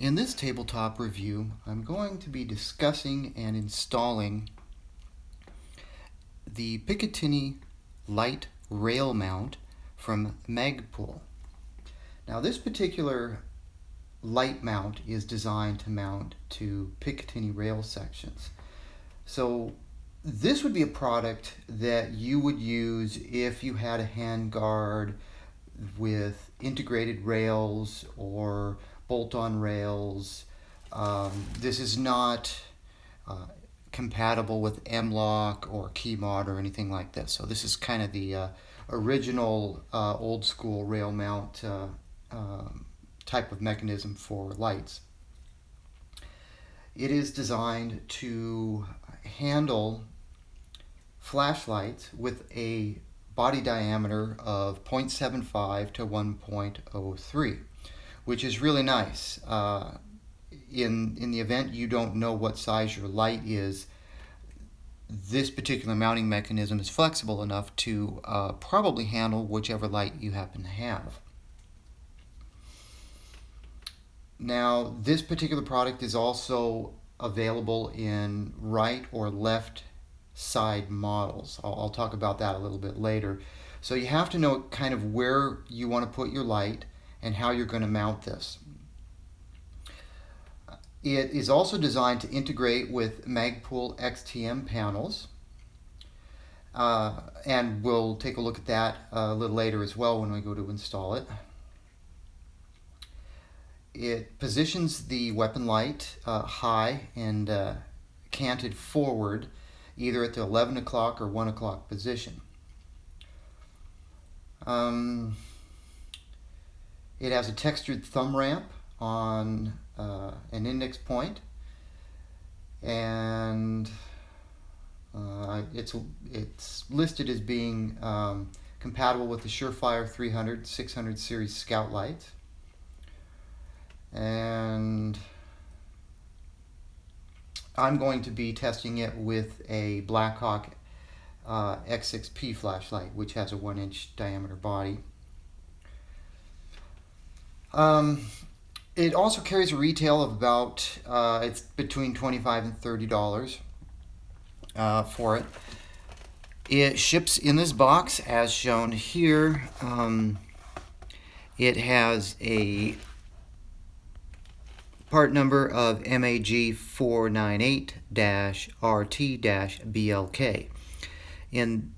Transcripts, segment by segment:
In this tabletop review, I'm going to be discussing and installing the Picatinny light rail mount from Magpul. Now, this particular light mount is designed to mount to Picatinny rail sections. So this would be a product that you would use if you had a handguard with integrated rails or bolt-on rails. This is not compatible with M-Lock or Keymod or anything like this. So this is kind of the original old school rail mount type of mechanism for lights. It is designed to handle flashlights with a body diameter of 0.75 to 1.03, which is really nice. In the event you don't know what size your light is, this particular mounting mechanism is flexible enough to probably handle whichever light you happen to have. Now, this particular product is also available in right or left side models. I'll talk about that a little bit later. So you have to know kind of where you want to put your light and how you're going to mount this. It is also designed to integrate with Magpul XTM panels, and we'll take a look at that a little later as well when we go to install it. It positions the weapon light high and canted forward, either at the 11 o'clock or 1 o'clock position. It has a textured thumb ramp on an index point, and it's listed as being compatible with the Surefire 300, 600 series scout lights. And I'm going to be testing it with a Blackhawk X6-P flashlight, which has a 1-inch diameter body. It also carries a retail of about, it's between $25 and $30 for it. It ships in this box as shown here. It has a part number of MAG 498-RT-BLK. In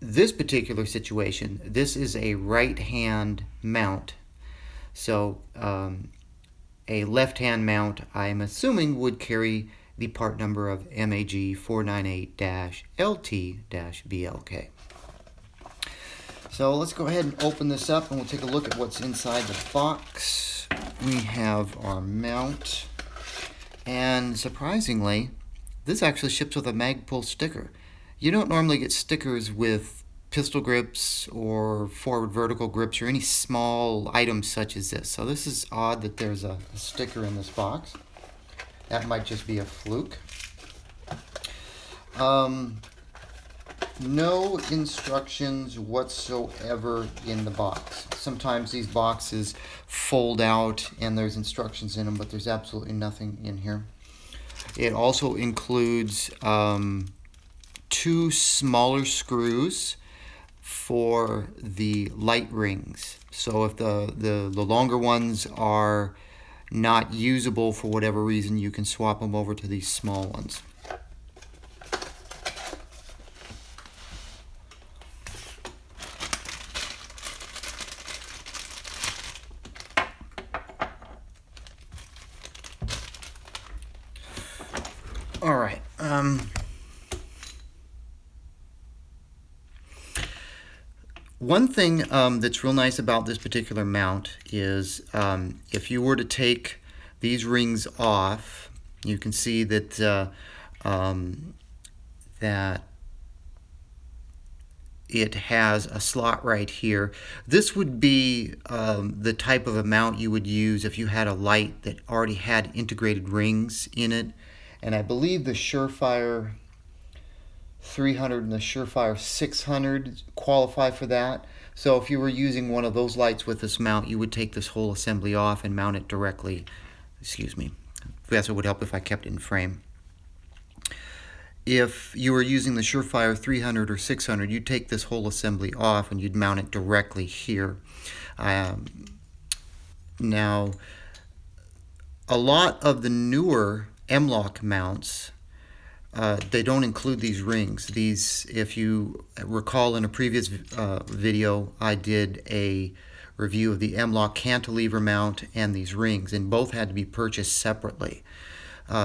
this particular situation, this is a right-hand mount. So a left-hand mount, I'm assuming, would carry the part number of MAG 498-LT-BLK. So let's go ahead and open this up and we'll take a look at what's inside the box. We have our mount, and surprisingly, this actually ships with a Magpul sticker. You don't normally get stickers with pistol grips or forward vertical grips or any small items such as this. So this is odd that there's a sticker in this box. That might just be a fluke. No instructions whatsoever in the box. Sometimes these boxes fold out and there's instructions in them, but there's absolutely nothing in here. It also includes 2 smaller screws for the light rings. So if the longer ones are not usable for whatever reason, you can swap them over to these small ones. All right. One thing that's real nice about this particular mount is if you were to take these rings off, you can see that that it has a slot right here. This would be the type of a mount you would use if you had a light that already had integrated rings in it. And I believe the Surefire 300 and the Surefire 600 qualify for that. So if you were using one of those lights with this mount, you would take this whole assembly off and mount it directly Excuse me. I guess it would help if I kept it in frame. If you were using the Surefire 300 or 600, you'd take this whole assembly off and you'd mount it directly here. Now, a lot of the newer M-LOK mounts, they don't include these rings. These, if you recall in a previous video, I did a review of the M-LOK cantilever mount and these rings, and both had to be purchased separately.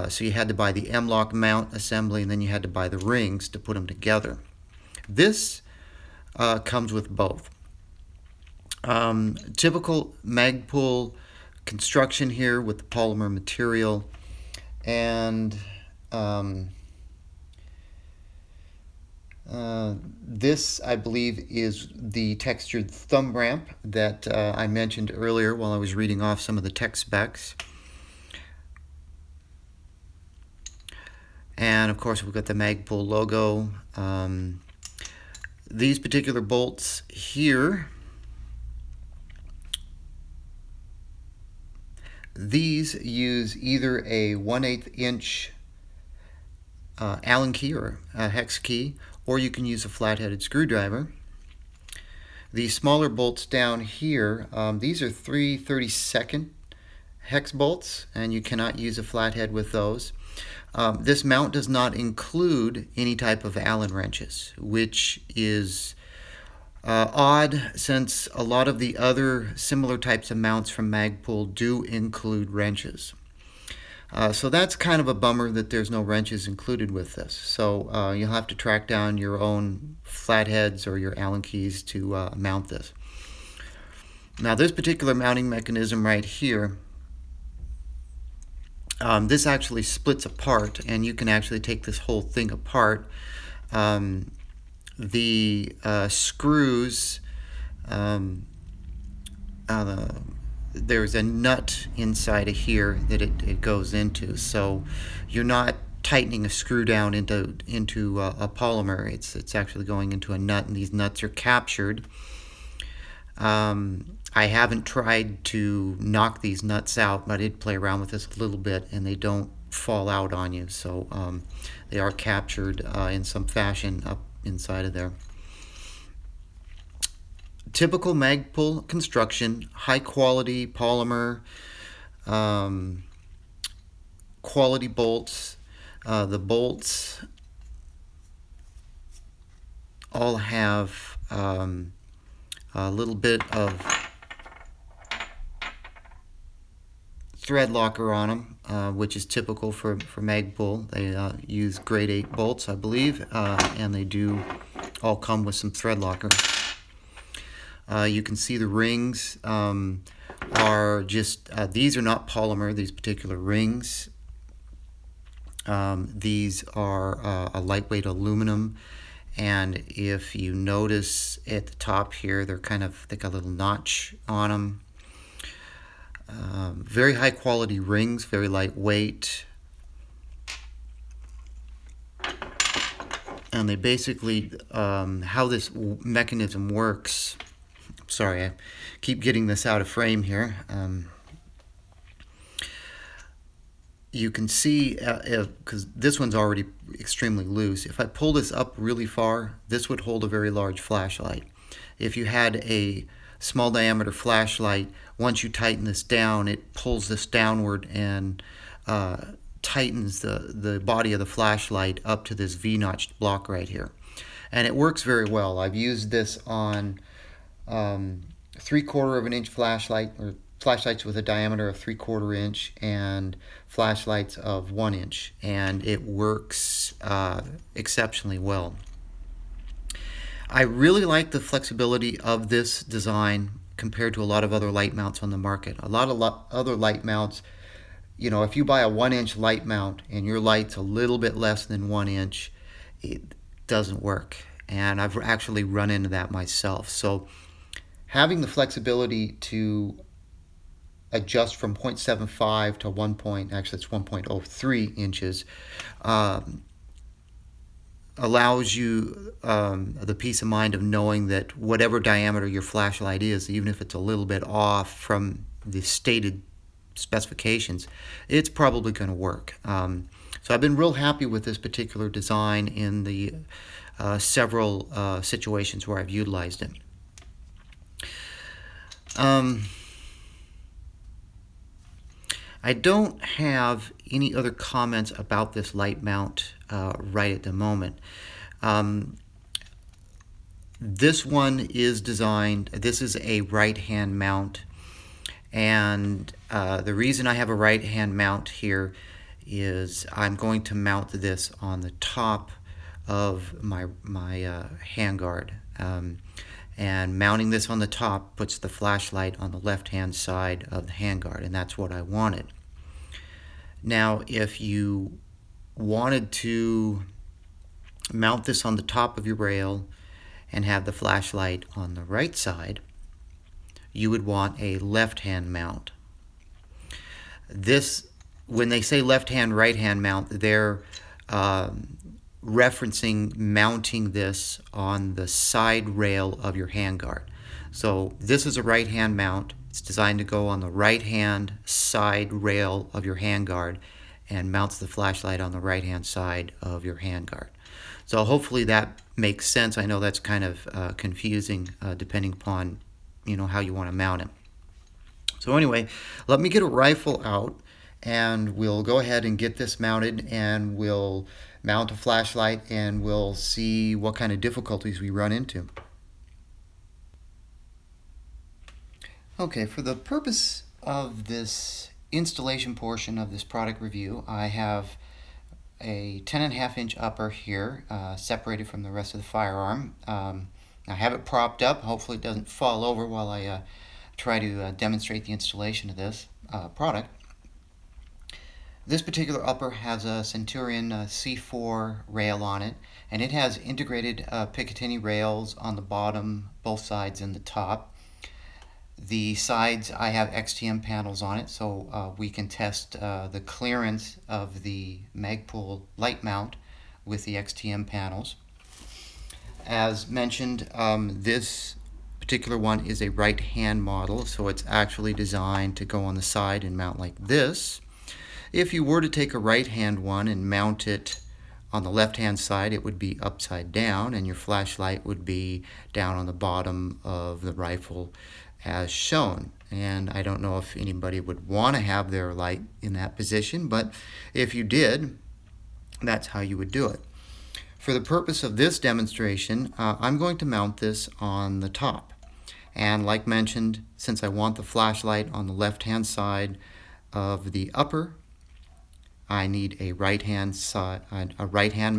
So you had to buy the M-LOK mount assembly, and then you had to buy the rings to put them together. This comes with both. Typical Magpul construction here with the polymer material, and this, I believe, is the textured thumb ramp that I mentioned earlier while I was reading off some of the tech specs. And of course, we've got the Magpul logo. These particular bolts here, these use either a 1/8 inch Allen key or a hex key, or you can use a flat-headed screwdriver. The smaller bolts down here, these are 3/32 hex bolts, and you cannot use a flathead with those. This mount does not include any type of Allen wrenches, which is odd, since a lot of the other similar types of mounts from Magpul do include wrenches. So that's kind of a bummer that there's no wrenches included with this. So you'll have to track down your own flatheads or your Allen keys to mount this. Now, this particular mounting mechanism right here, this actually splits apart, and you can actually take this whole thing apart. The screws, there's a nut inside of here that it goes into, so you're not tightening a screw down into a polymer. It's actually going into a nut, and these nuts are captured. I haven't tried to knock these nuts out, but I did play around with this a little bit, and they don't fall out on you. So they are captured in some fashion up inside of there. Typical Magpul construction, high quality polymer, quality bolts. The bolts all have a little bit of thread locker on them, which is typical for Magpul. They use grade 8 bolts, I believe, and they do all come with some thread locker. You can see the rings are just, these are not polymer, these particular rings. These are a lightweight aluminum, and if you notice at the top here, they got a little notch on them. Very high quality rings, very lightweight, and they basically, how this mechanism works, sorry, I keep getting this out of frame here. You can see, because this one's already extremely loose, if I pull this up really far, this would hold a very large flashlight. If you had a small diameter flashlight, once you tighten this down, it pulls this downward and tightens the body of the flashlight up to this V-notched block right here. And it works very well. I've used this on 3/4 of an inch flashlight, or flashlights with a diameter of 3/4 inch, and flashlights of 1 inch, and it works exceptionally well. I really like the flexibility of this design compared to a lot of other light mounts on the market. A lot of other light mounts, you know, if you buy a 1 inch light mount and your light's a little bit less than 1 inch, it doesn't work. And I've actually run into that myself. So having the flexibility to adjust from 0.75 to 1.03 inches allows you the peace of mind of knowing that whatever diameter your flashlight is, even if it's a little bit off from the stated specifications, it's probably going to work. So I've been real happy with this particular design in the several situations where I've utilized it. I don't have any other comments about this light mount right at the moment. This one is designed, this is a right hand mount, and the reason I have a right hand mount here is I'm going to mount this on the top of my handguard. And mounting this on the top puts the flashlight on the left hand side of the handguard, and that's what I wanted. Now if you wanted to mount this on the top of your rail and have the flashlight on the right side, you would want a left hand mount. This, when they say left hand, right hand mount, they're referencing mounting this on the side rail of your handguard. So this is a right hand mount. It's designed to go on the right hand side rail of your handguard and mounts the flashlight on the right hand side of your handguard. So hopefully that makes sense. I know that's kind of confusing depending upon how you want to mount it. So anyway, let me get a rifle out and we'll go ahead and get this mounted, and we'll mount a flashlight and we'll see what kind of difficulties we run into. Okay, for the purpose of this installation portion of this product review, I have a 10.5 inch upper here, separated from the rest of the firearm. I have it propped up. Hopefully it doesn't fall over while I try to demonstrate the installation of this product. This particular upper has a Centurion C4 rail on it, and it has integrated picatinny rails on the bottom, both sides, and the top. The sides, I have XTM panels on it, so we can test the clearance of the Magpul light mount with the XTM panels. As mentioned, this particular one is a right hand model, so it's actually designed to go on the side and mount like this. If you were to take a right hand one and mount it on the left hand side, it would be upside down and your flashlight would be down on the bottom of the rifle as shown. And I don't know if anybody would want to have their light in that position, but if you did, that's how you would do it. For the purpose of this demonstration, I'm going to mount this on the top. And like mentioned, since I want the flashlight on the left hand side of the upper, I need a right hand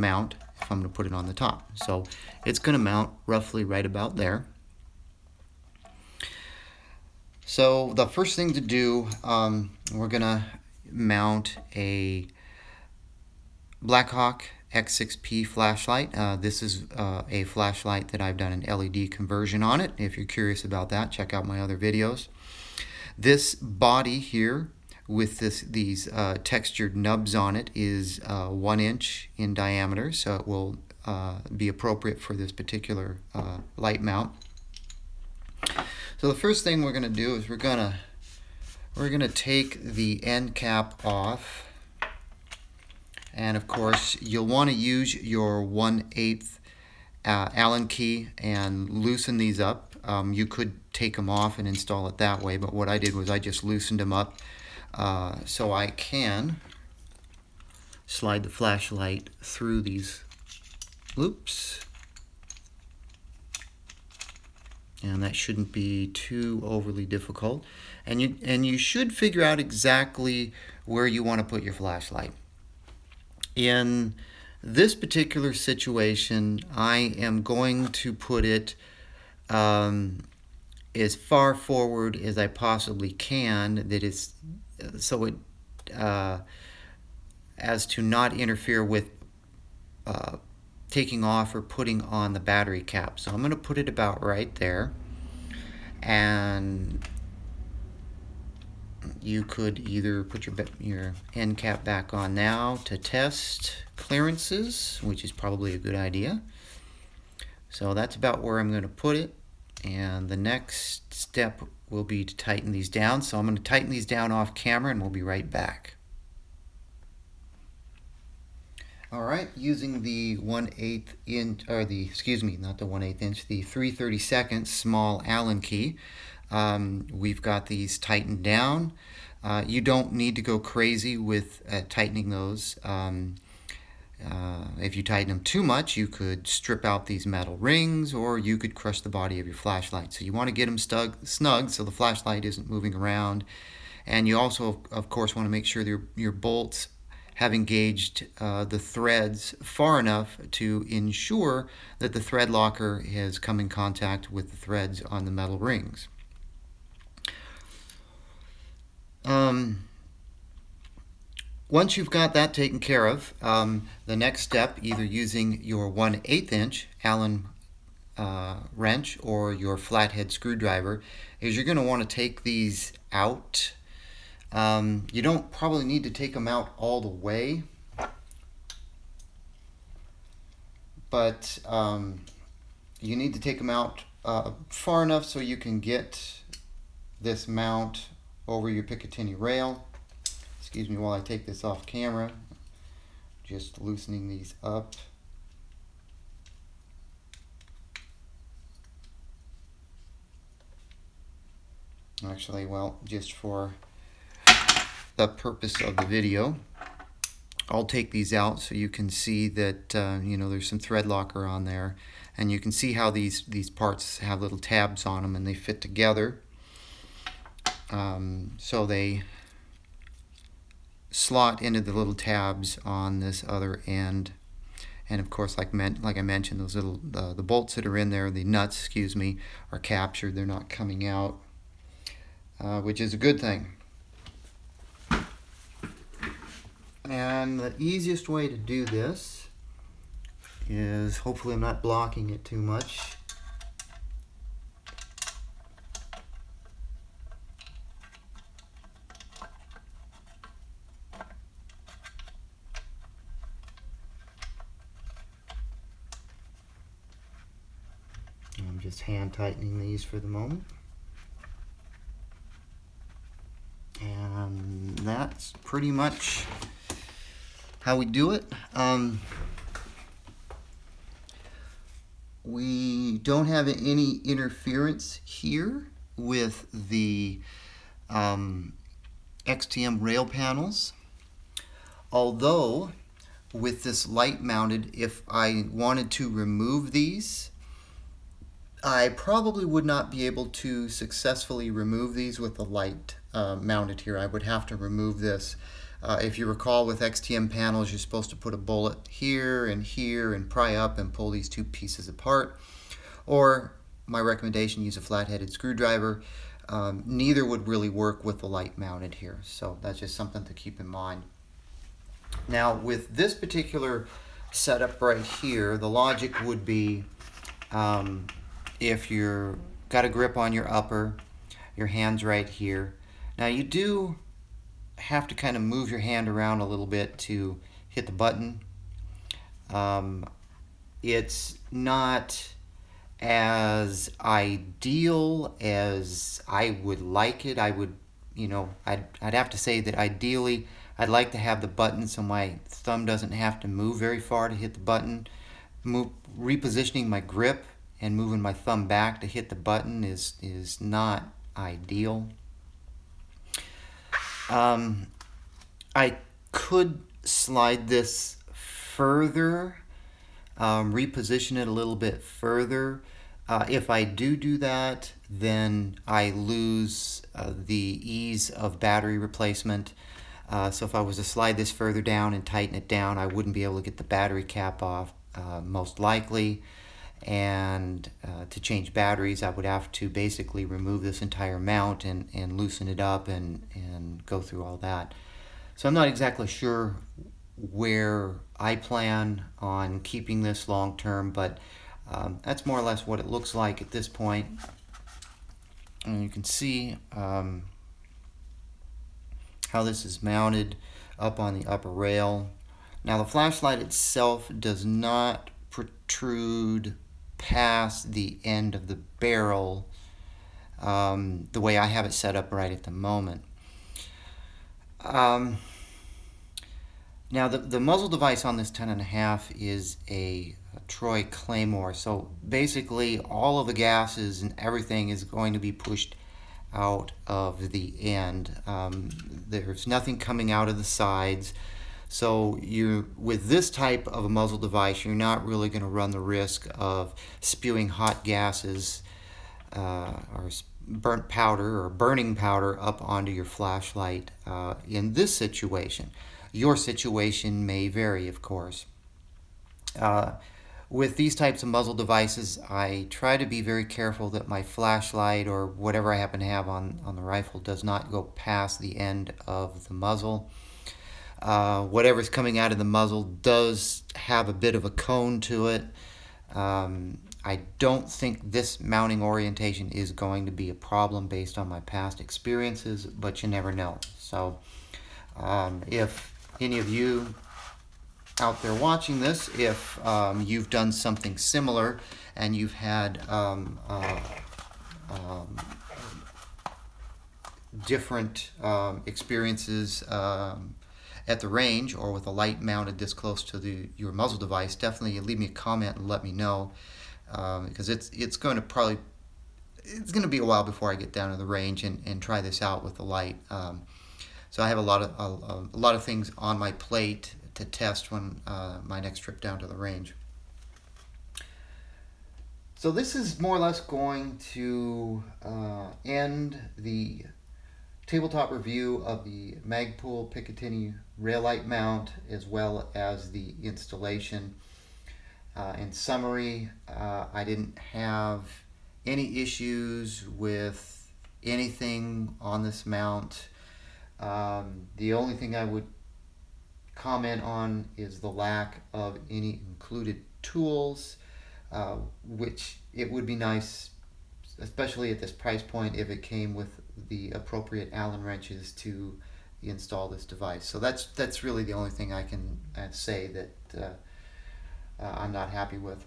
mount if I'm going to put it on the top. So it's going to mount roughly right about there. So the first thing to do, we're going to mount a Blackhawk X6-P flashlight. This is a flashlight that I've done an LED conversion on it. If you're curious about that, check out my other videos. This body here with these textured nubs on it is 1 inch in diameter, so it will be appropriate for this particular light mount. So the first thing we're going to do is we're going to take the end cap off, and of course you'll want to use your 1/8 Allen key and loosen these up. You could take them off and install it that way, but what I did was I just loosened them up so I can slide the flashlight through these loops. And that shouldn't be too overly difficult. And you should figure out exactly where you want to put your flashlight. In this particular situation, I am going to put it as far forward as I possibly can, that is, so it as to not interfere with taking off or putting on the battery cap. So I'm going to put it about right there, and you could either put your end cap back on now to test clearances, which is probably a good idea. So that's about where I'm going to put it, and the next step will be to tighten these down. So I'm going to tighten these down off camera and we'll be right back. Alright, using the 1/8 inch, or the, excuse me, not the 1/8 inch, the 3/32 small Allen key, we've got these tightened down. You don't need to go crazy with tightening those. If you tighten them too much, you could strip out these metal rings, or you could crush the body of your flashlight. So you want to get them snug so the flashlight isn't moving around. And you also, of course, want to make sure your bolts have engaged the threads far enough to ensure that the thread locker has come in contact with the threads on the metal rings. Once you've got that taken care of, the next step, either using your 1/8 inch Allen wrench or your flathead screwdriver, is you're going to want to take these out. You don't probably need to take them out all the way, but you need to take them out far enough so you can get this mount over your picatinny rail. Excuse me while I take this off camera. Just loosening these up. Actually, well, just for the purpose of the video, I'll take these out so you can see that you know, there's some thread locker on there, and you can see how these parts have little tabs on them and they fit together. So they slot into the little tabs on this other end, and of course, like I mentioned, those little the bolts that are in there, the nuts, excuse me, are captured. They're not coming out, which is a good thing. And the easiest way to do this is, hopefully I'm not blocking it too much, I'm just hand tightening these for the moment. And that's pretty much how we do it. We don't have any interference here with the XTM rail panels. Although, with this light mounted, if I wanted to remove these, I probably would not be able to successfully remove these with the light mounted here. I would have to remove this. If you recall, with XTM panels, you're supposed to put a bullet here and pry up and pull these two pieces apart. Or, my recommendation, use a flat-headed screwdriver. Neither would really work with the light mounted here. So that's just something to keep in mind. Now, with this particular setup right here, the logic would be, if you've got a grip on your upper, your hand's right here. Now you do have to kind of move your hand around a little bit to hit the button. It's not as ideal as I would like it. I would, you know, I'd have to say that ideally I'd like to have the button so my thumb doesn't have to move very far to hit the button. Repositioning my grip and moving my thumb back to hit the button is not ideal. I could slide this further, reposition it a little bit further. If I do that, then I lose the ease of battery replacement. So if I was to slide this further down and tighten it down, I wouldn't be able to get the battery cap off, most likely. And to change batteries, I would have to basically remove this entire mount and loosen it up and go through all that. So I'm not exactly sure where I plan on keeping this long term, but that's more or less what it looks like at this point. And you can see how this is mounted up on the upper rail. Now the flashlight itself does not protrude past the end of the barrel. the way I have it set up right at the moment. Now the muzzle device on this 10.5 is a Troy Claymore, so basically all of the gases and everything is going to be pushed out of the end. There's nothing coming out of the sides. So with this type of a muzzle device, you're not really going to run the risk of spewing hot gases or burnt powder or burning powder up onto your flashlight in this situation. Your situation may vary, of course. With these types of muzzle devices, I try to be very careful that my flashlight or whatever I happen to have on the rifle does not go past the end of the muzzle. Whatever's coming out of the muzzle does have a bit of a cone to it. I don't think this mounting orientation is going to be a problem based on my past experiences, but you never know. So if any of you out there watching this, if you've done something similar and you've had different experiences at the range or with a light mounted this close to your muzzle device, definitely leave me a comment and let me know, because it's going to be a while before I get down to the range and try this out with the light. So I have a lot of things on my plate to test when my next trip down to the range. So this is more or less going to end the tabletop review of the Magpul Picatinny rail light mount as well as the installation. In summary, I didn't have any issues with anything on this mount. The only thing I would comment on is the lack of any included tools, which it would be nice, especially at this price point, if it came with the appropriate Allen wrenches to install this device. So that's really the only thing I can say that I'm not happy with.